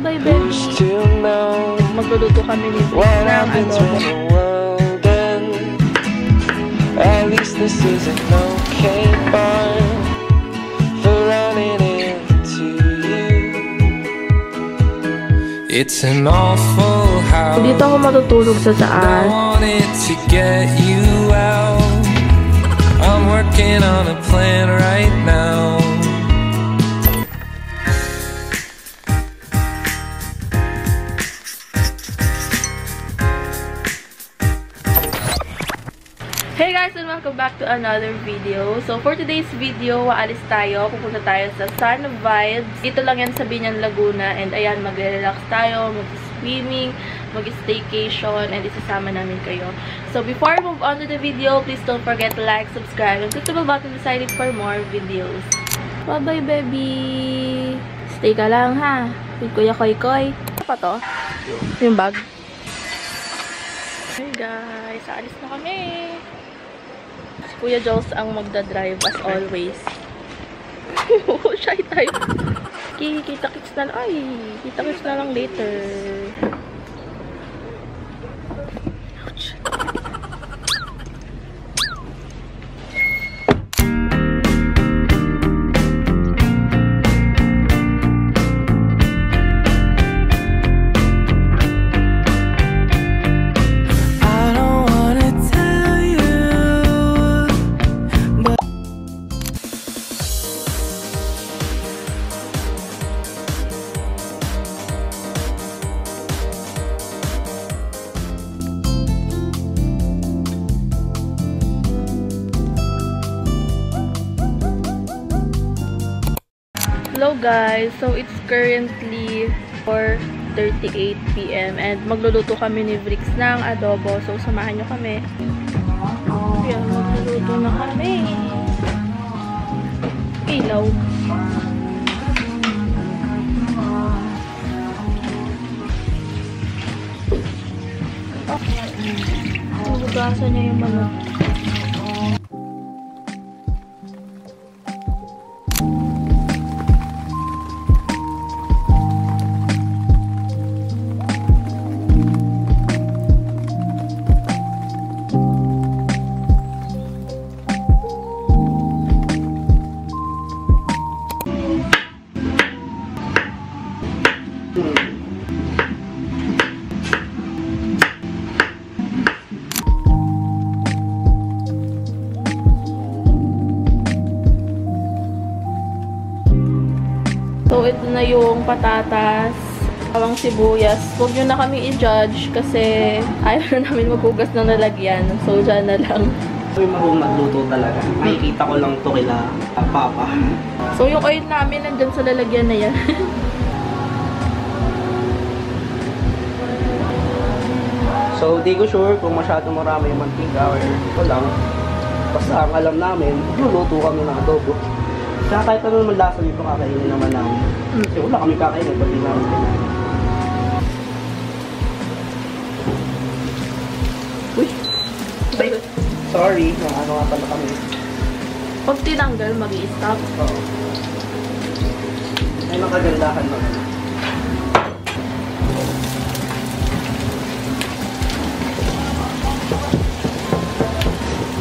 Bye, baby. Magluluto kami ni Brix ng adobo. At least this isn't no cake barn for running into you. It's an awful house. Dito ako matutulog sa I taas. wanted to get you out. I'm working on a plan right now. Hey guys, and welcome back to another video. So for today's video, waalis tayo. Pupunta tayo sa Sun Vibes. Dito lang yan sa Binyan, Laguna. And ayan, magre-relax tayo, mag-swimming, mag-staycation, and isasama namin kayo. So before I move on to the video, please don't forget to like, subscribe, and click the bell button beside it for more videos. Bye-bye, baby! Stay ka lang, ha? With Kuya Koy Koy. Ano pa to? Yung bag. Hey guys, aalis na kami! Si Kuya Jules ang magdadrive as always. Shy type. Kita-kits na lang. Ay, kita-kits na lang later. Ouch. Hello guys, so it's currently 4:38 PM and magluluto kami ni Brix ng adobo. So samahan nyo kami. Ayan, magluluto na kami. Ilaw. Hugasan niya yung manok. So, ito na yung patatas, bawang sibuyas. Huwag nyo na kami i-judge kasi ayaw na namin maghugas ng lalagyan. So, dyan na lang. Ako'y marunong magluto talaga. Makikita ko lang to kila Papa. So, yung oil namin nandyan sa lalagyan na yan. So, di ko sure kung masyado marami yung mantika or ito lang. Basta ang alam namin, luluto kami ng adobo. Kaya kahit ano naman lasa nito, kakainin naman namin. Kasi wala kami kakainin, pati namin kinain. Uy! Sorry, ano nga pala kami. Pag tinanggal, mag-i-stop. Oo. Ay, makagandahan naman.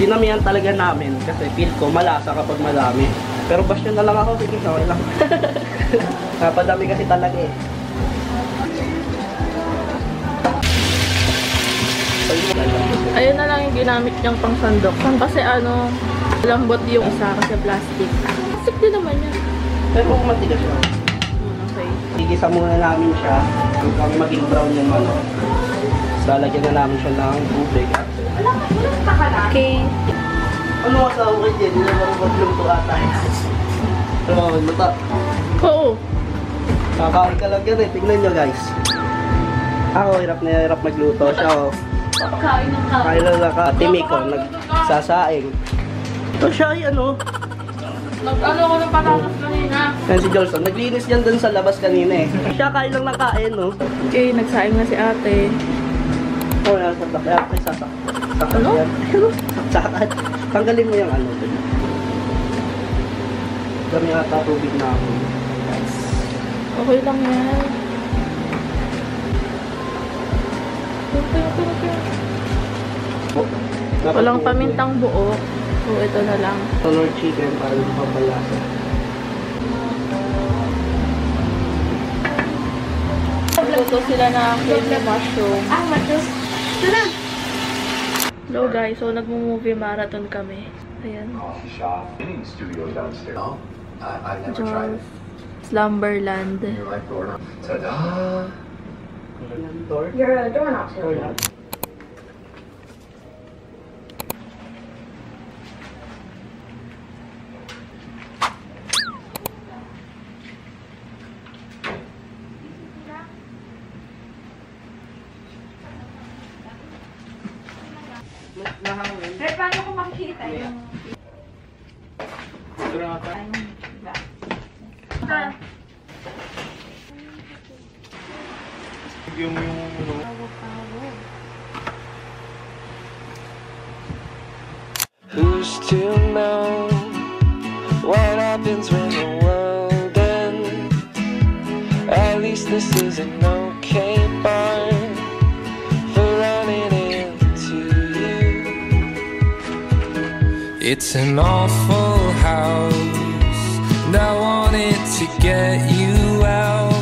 Dinamihan talaga namin kasi feel ko malasa kapag madami. Pero bash na lang ako, sige, okay lang. Napadami kasi talaga eh. Ayun na lang yung ginamit niyang pang sandok. Kasi ano, lambot yung isa kasi plastic. Plastic din naman yan. Pero kung matigas siya. Okay. Igisa muna namin siya hanggang maging brown yung manok. Lalagyan na namin siya ng tubig. Okay. Ano nga sa okay dyan? Hindi naman magluluto ata. Ano, luta. Oo. Kakain ka lang yan eh. Tingnan nyo guys. Ako, hirap na hirap magluto siya. Oh. Kain ng kain. Kain lang ka. Timik ko, nagsasaing. Ito siya ay ano. Nag-ano ko ng patatas kanina. Yan si Jolson. Naglinis yan dun sa labas kanina eh. Siya kain lang ng kain, no? Okay, nagsaing na si ate. Oh, nasa sakyan. Ay, sasak. Ano? Saksakan. Tanggalin mo yung ano. Dami ata tubig na ako. Okay lang yan. Walang pamintang buo. So, ito na lang. Color chicken para yung pampalasa. Luto sila na creamy mushroom. Hello guys, so nagmo-movie marathon kami. Ayan. Jaws. Slumberland. You're a doorknob. Pero paano ko makikita yun? Who's to know what happens when the world ends? At least this is an okay bar for running into you. It's an awful house, and I wanted to get you out.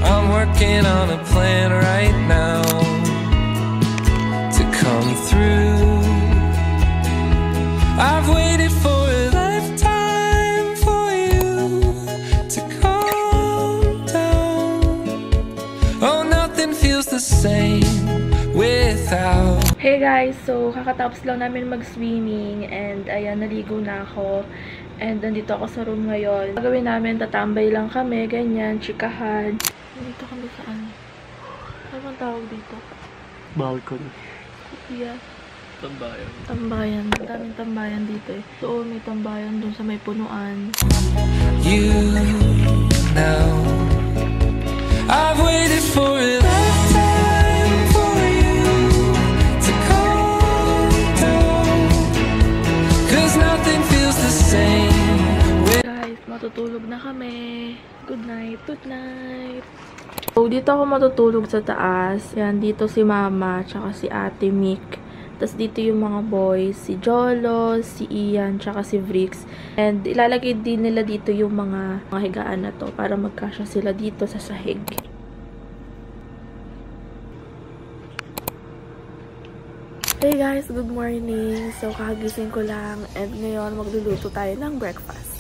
I'm working on a plan right now to come through. I've waited for a lifetime for you to calm down. Oh, nothing feels the same without. Hey guys, so kakatapos lang namin mag-swimming and ayan, naligo na ako. And nandito ako sa room ngayon. Gagawin namin, tatambay lang kami, ganyan, chikahan. Nandito kami sa ano? Ano bang tawag dito? Balcony. Yeah. Tambayan. Tambayan. Daming tambayan dito eh. So, may tambayan dun sa may punuan. You know I've waited for a lifetime for you to calm down, 'cause nothing feels the same with. Guys, matutulog na kami. Good night. Good night. So, dito ako matutulog sa taas. Yan, dito si Mama, tsaka si Ate Mick. Tapos dito yung mga boys, si Jolo, si Ian, tsaka si Vrix. And ilalagay din nila dito yung mga higaan na to para magkasya sila dito sa sahig. Hey guys, good morning. So, kagising ko lang and ngayon magluluto tayo ng breakfast.